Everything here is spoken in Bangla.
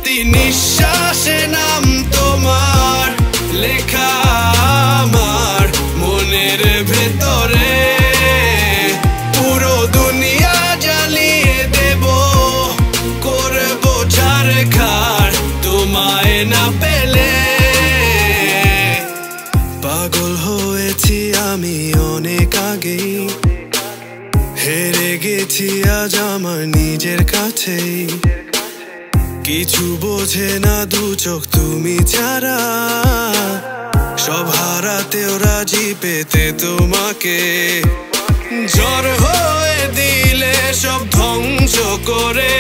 প্রতি নিঃশ্বাসে নাম তোমার লেখা আমার মনের ভেতরে। পুরো দুনিয়া জ্বালিয়ে দেব, করব ছারখার তোমায় না পেলে। পাগল হয়েছি আমি অনেক আগেই, হেরে গেছি আজ আমার নিজের কাছেই। কিছু বোঝে না দু চোখ তুমি ছাড়া, সব হারাতেও রাজি পেতে তোমাকে। ঝড় হয়ে দিলে সব ধ্বংস করে